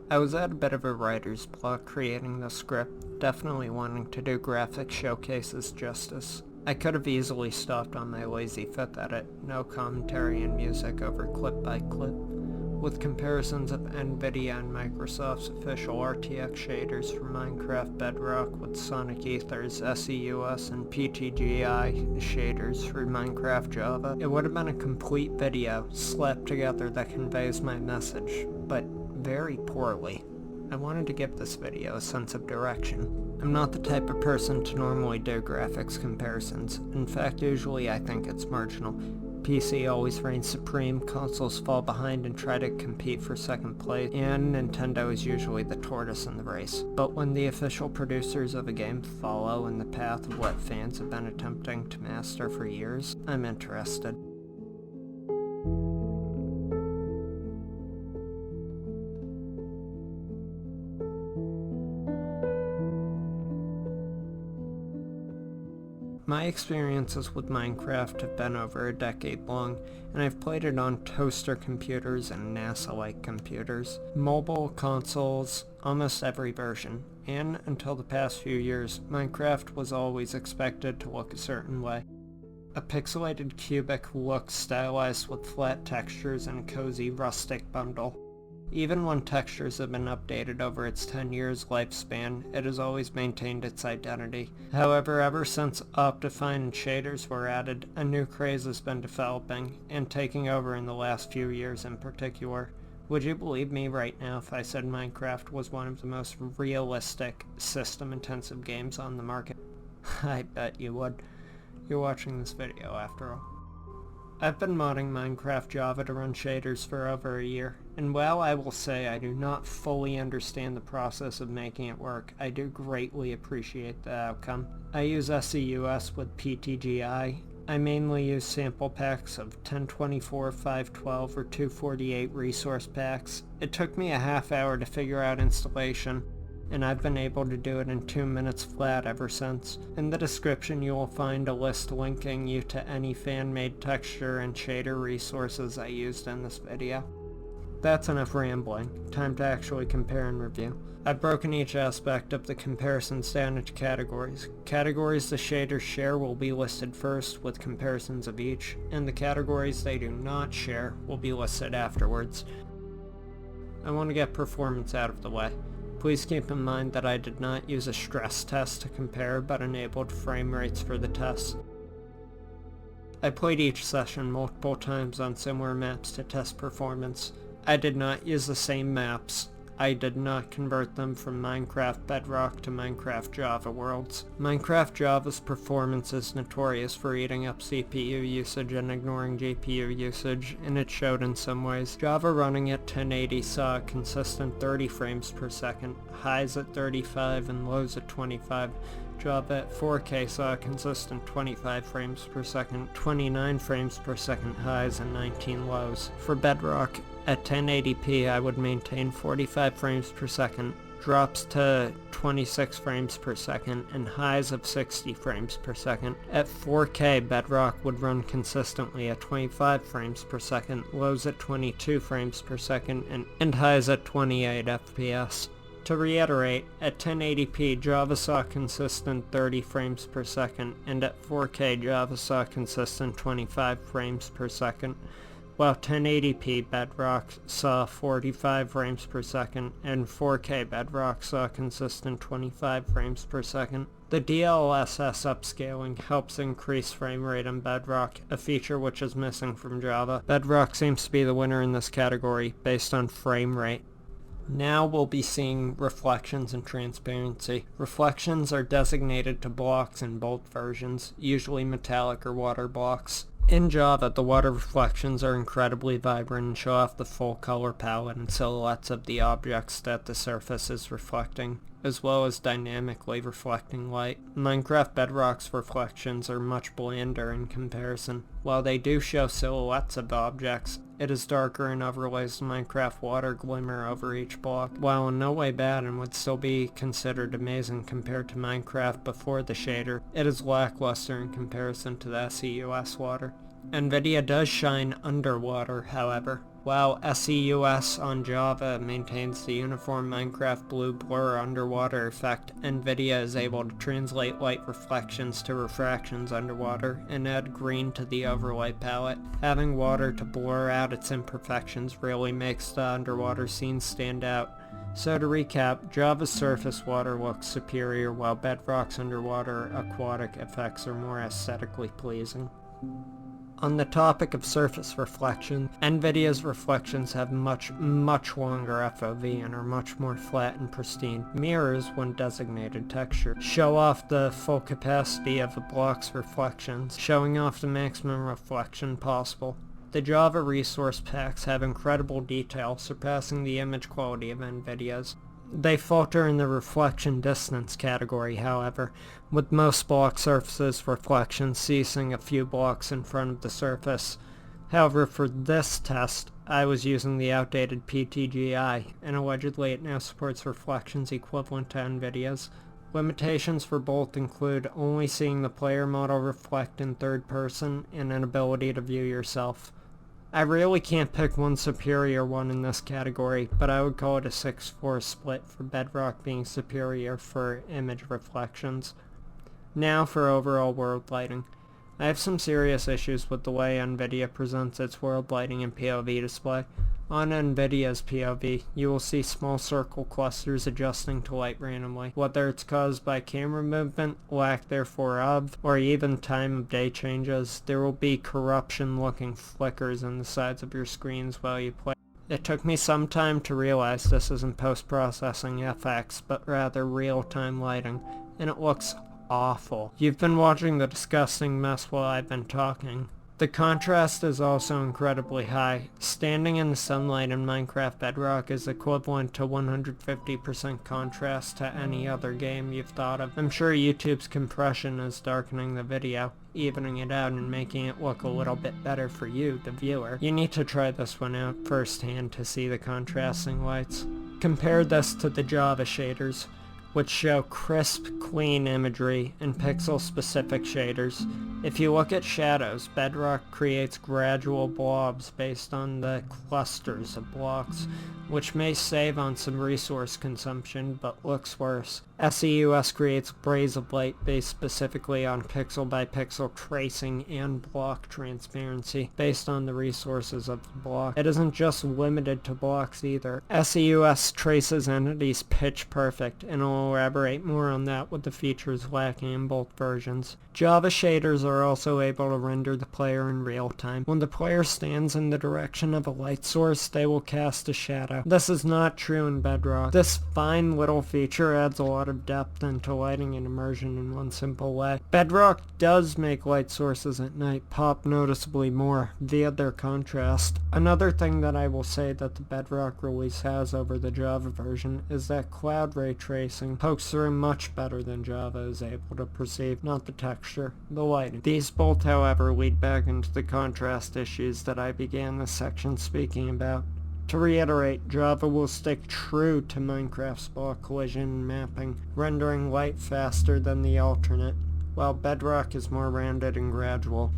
I was at a bit of a writer's block creating the script, definitely wanting to do graphic showcases justice. I could have easily stopped on my lazy fifth edit, no commentary and music over clip by clip, with comparisons of Nvidia and Microsoft's official RTX shaders for Minecraft Bedrock with Sonic Ether's SEUS and PTGI shaders for Minecraft Java. It would have been a complete video slapped together that conveys my message, but very poorly. I wanted to give this video a sense of direction. I'm not the type of person to normally do graphics comparisons. In fact, usually I think it's marginal. PC always reigns supreme, consoles fall behind and try to compete for second place, and Nintendo is usually the tortoise in the race. But when the official producers of a game follow in the path of what fans have been attempting to master for years, I'm interested. My experiences with Minecraft have been over a decade long, and I've played it on toaster computers and NASA-like computers, mobile consoles, almost every version, and until the past few years, Minecraft was always expected to look a certain way. A pixelated cubic look stylized with flat textures and a cozy rustic bundle. Even when textures have been updated over its 10 years lifespan, it has always maintained its identity. However, ever since Optifine and shaders were added, a new craze has been developing, and taking over in the last few years in particular. Would you believe me right now if I said Minecraft was one of the most realistic, system-intensive games on the market? I bet you would. You're watching this video after all. I've been modding Minecraft Java to run shaders for over a year, and while I will say I do not fully understand the process of making it work, I do greatly appreciate the outcome. I use SEUS with PTGI. I mainly use sample packs of 1024, 512, or 248 resource packs. It took me a half hour to figure out installation, and I've been able to do it in 2 minutes flat ever since. In the description you will find a list linking you to any fan-made texture and shader resources I used in this video. That's enough rambling. Time to actually compare and review. I've broken each aspect of the comparisons down into categories. Categories the shaders share will be listed first with comparisons of each, and the categories they do not share will be listed afterwards. I want to get performance out of the way. Please keep in mind that I did not use a stress test to compare, but enabled frame rates for the test. I played each session multiple times on similar maps to test performance. I did not use the same maps. I did not convert them from Minecraft Bedrock to Minecraft Java worlds. Minecraft Java's performance is notorious for eating up CPU usage and ignoring GPU usage, and it showed in some ways. Java running at 1080 saw a consistent 30 frames per second, highs at 35 and lows at 25. Java at 4K saw a consistent 25 frames per second, 29 frames per second highs and 19 lows. For Bedrock, at 1080p I would maintain 45 frames per second, drops to 26 frames per second, and highs of 60 frames per second. At 4K, Bedrock would run consistently at 25 frames per second, lows at 22 frames per second, and highs at 28 FPS. To reiterate, at 1080p Java saw consistent 30 frames per second, and at 4K Java saw consistent 25 frames per second, while 1080p Bedrock saw 45 frames per second, and 4K Bedrock saw consistent 25 frames per second. The DLSS upscaling helps increase frame rate in Bedrock, a feature which is missing from Java. Bedrock seems to be the winner in this category, based on frame rate. Now we'll be seeing reflections and transparency. Reflections are designated to blocks in both versions, usually metallic or water blocks. In Java, the water reflections are incredibly vibrant and show off the full color palette and silhouettes of the objects that the surface is reflecting, as well as dynamically reflecting light. Minecraft Bedrock's reflections are much blander in comparison. While they do show silhouettes of objects, it is darker and overlays the Minecraft water glimmer over each block. While in no way bad and would still be considered amazing compared to Minecraft before the shader, it is lackluster in comparison to the SEUS water. Nvidia does shine underwater, however. While SEUS on Java maintains the uniform Minecraft blue blur underwater effect, Nvidia is able to translate light reflections to refractions underwater and add green to the overlay palette. Having water to blur out its imperfections really makes the underwater scene stand out. So to recap, Java's surface water looks superior, while Bedrock's underwater aquatic effects are more aesthetically pleasing. On the topic of surface reflection, Nvidia's reflections have much longer FOV and are much more flat and pristine. Mirrors, when designated texture, show off the full capacity of a block's reflections, showing off the maximum reflection possible. The Java resource packs have incredible detail, surpassing the image quality of Nvidia's. They falter in the reflection distance category, however, with most block surfaces reflections ceasing a few blocks in front of the surface. However, for this test, I was using the outdated PTGI, and allegedly it now supports reflections equivalent to Nvidia's. Limitations for both include only seeing the player model reflect in third person and an ability to view yourself. I really can't pick one superior one in this category, but I would call it a 6-4 split, for Bedrock being superior for image reflections. Now for overall world lighting. I have some serious issues with the way Nvidia presents its world lighting and POV display. On Nvidia's POV, you will see small circle clusters adjusting to light randomly. Whether it's caused by camera movement, lack therefore of, or even time of day changes, there will be corruption-looking flickers in the sides of your screens while you play. It took me some time to realize this isn't post-processing FX, but rather real-time lighting, and it looks awful. You've been watching the disgusting mess while I've been talking. The contrast is also incredibly high. Standing in the sunlight in Minecraft Bedrock is equivalent to 150% contrast to any other game you've thought of. I'm sure YouTube's compression is darkening the video, evening it out and making it look a little bit better for you, the viewer. You need to try this one out firsthand to see the contrasting lights. Compare this to the Java shaders, which show crisp, clean imagery and pixel-specific shaders. If you look at shadows, Bedrock creates gradual blobs based on the clusters of blocks, which may save on some resource consumption, but looks worse. SEUS creates blaze of light based specifically on pixel-by-pixel tracing and block transparency based on the resources of the block. It isn't just limited to blocks either. SEUS traces entities pitch perfect, and I'll elaborate more on that with the features lacking in both versions. Java shaders are also able to render the player in real time. When the player stands in the direction of a light source, they will cast a shadow. This is not true in Bedrock. This fine little feature adds a lot of depth into lighting and immersion in one simple way. Bedrock does make light sources at night pop noticeably more via their contrast. Another thing that I will say that the Bedrock release has over the Java version is that cloud ray tracing pokes through much better than Java is able to perceive, not the texture, the lighting. These both, however, lead back into the contrast issues that I began this section speaking about. To reiterate, Java will stick true to Minecraft's block collision mapping, rendering light faster than the alternate, while Bedrock is more rounded and gradual.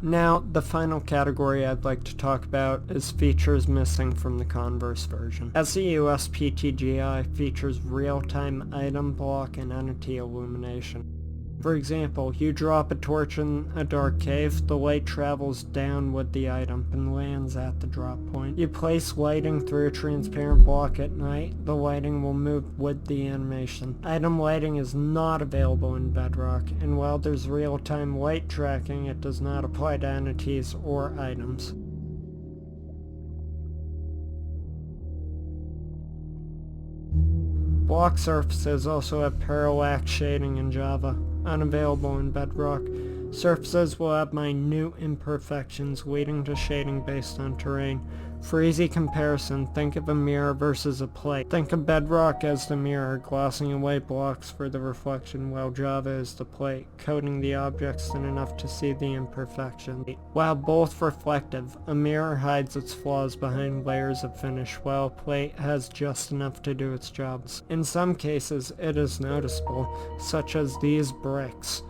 Now, the final category I'd like to talk about is features missing from the Converse version. SEUS PTGI features real-time item block and entity illumination. For example, you drop a torch in a dark cave, the light travels down with the item and lands at the drop point. You place lighting through a transparent block at night, the lighting will move with the animation. Item lighting is not available in Bedrock, and while there's real-time light tracking, it does not apply to entities or items. Block surfaces also have parallax shading in Java, unavailable in Bedrock. Surfaces will have minute imperfections leading to shading based on terrain. For easy comparison, think of a mirror versus a plate. Think of Bedrock as the mirror, glossing away blocks for the reflection, while Java is the plate, coating the objects in enough to see the imperfection. While both reflective, a mirror hides its flaws behind layers of finish, while a plate has just enough to do its job. In some cases, it is noticeable, such as these bricks.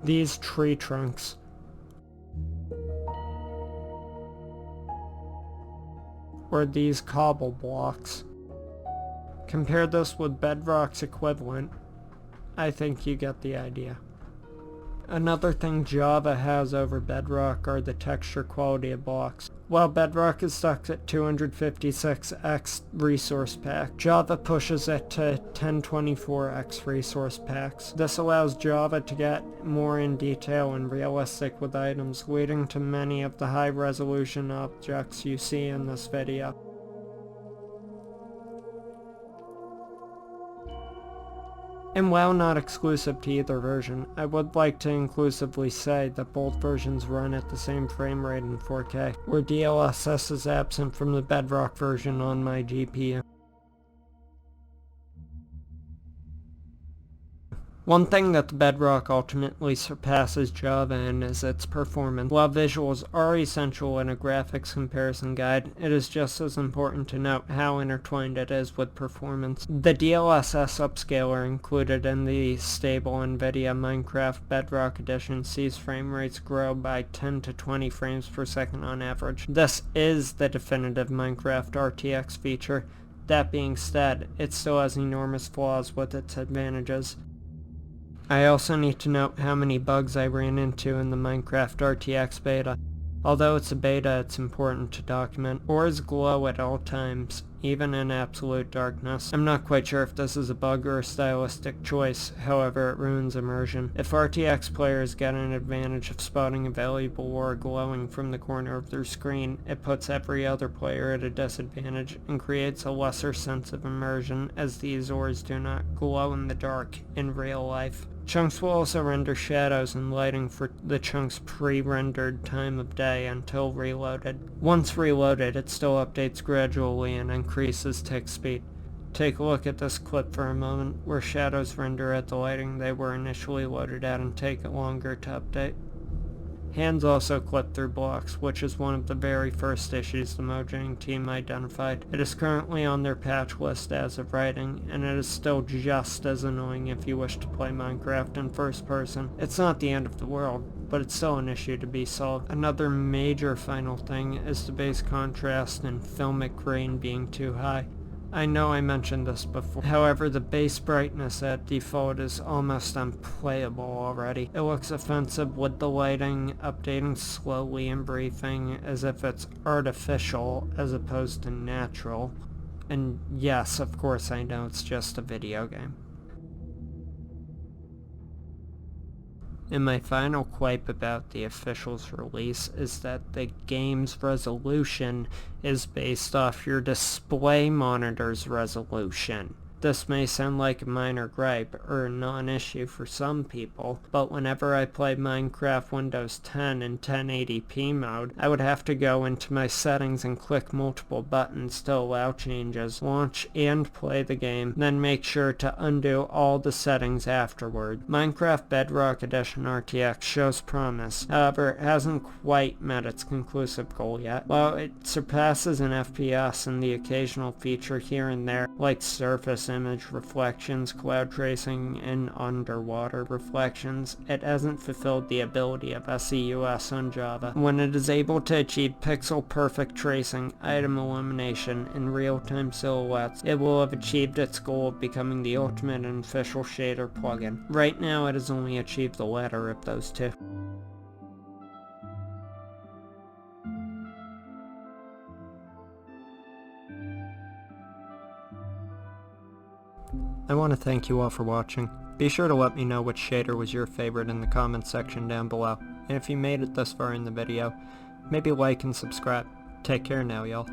these tree trunks. Or these cobble blocks. Compare this with Bedrock's equivalent. I think you get the idea. Another thing Java has over Bedrock are the texture quality of blocks. While Bedrock is stuck at 256x resource pack, Java pushes it to 1024x resource packs. This allows Java to get more in detail and realistic with items, leading to many of the high-resolution objects you see in this video. And while not exclusive to either version, I would like to inclusively say that both versions run at the same frame rate in 4K, where DLSS is absent from the Bedrock version on my GPU. One thing that the Bedrock ultimately surpasses Java in is its performance. While visuals are essential in a graphics comparison guide, it is just as important to note how intertwined it is with performance. The DLSS upscaler included in the stable Nvidia Minecraft Bedrock Edition sees frame rates grow by 10 to 20 frames per second on average. This is the definitive Minecraft RTX feature. That being said, it still has enormous flaws with its advantages. I also need to note how many bugs I ran into in the Minecraft RTX beta. Although it's a beta, it's important to document. Ores glow at all times, even in absolute darkness. I'm not quite sure if this is a bug or a stylistic choice, however it ruins immersion. If RTX players get an advantage of spotting a valuable ore glowing from the corner of their screen, it puts every other player at a disadvantage and creates a lesser sense of immersion, as these ores do not glow in the dark in real life. Chunks will also render shadows and lighting for the chunk's pre-rendered time of day until reloaded. Once reloaded, it still updates gradually and increases tick speed. Take a look at this clip for a moment, where shadows render at the lighting they were initially loaded at and take longer to update. Hands also clip through blocks, which is one of the very first issues the Mojang team identified. It is currently on their patch list as of writing, and it is still just as annoying if you wish to play Minecraft in first person. It's not the end of the world, but it's still an issue to be solved. Another major final thing is the base contrast and filmic grain being too high. I know I mentioned this before, however the base brightness at default is almost unplayable already. It looks offensive with the lighting updating slowly and briefing as if it's artificial as opposed to natural. And yes, of course I know it's just a video game. And my final gripe about the official's release is that the game's resolution is based off your display monitor's resolution. This may sound like a minor gripe or a non-issue for some people, but whenever I play Minecraft Windows 10 in 1080p mode, I would have to go into my settings and click multiple buttons to allow changes, launch and play the game, then make sure to undo all the settings afterward. Minecraft Bedrock Edition RTX shows promise, however it hasn't quite met its conclusive goal yet. While it surpasses an FPS and the occasional feature here and there, like surface image reflections, cloud tracing, and underwater reflections, it hasn't fulfilled the ability of SEUS on Java. When it is able to achieve pixel-perfect tracing, item illumination, and real-time silhouettes, it will have achieved its goal of becoming the ultimate and official shader plugin. Right now it has only achieved the latter of those two. I want to thank you all for watching. Be sure to let me know which shader was your favorite in the comments section down below. And if you made it this far in the video, maybe like and subscribe. Take care now, y'all.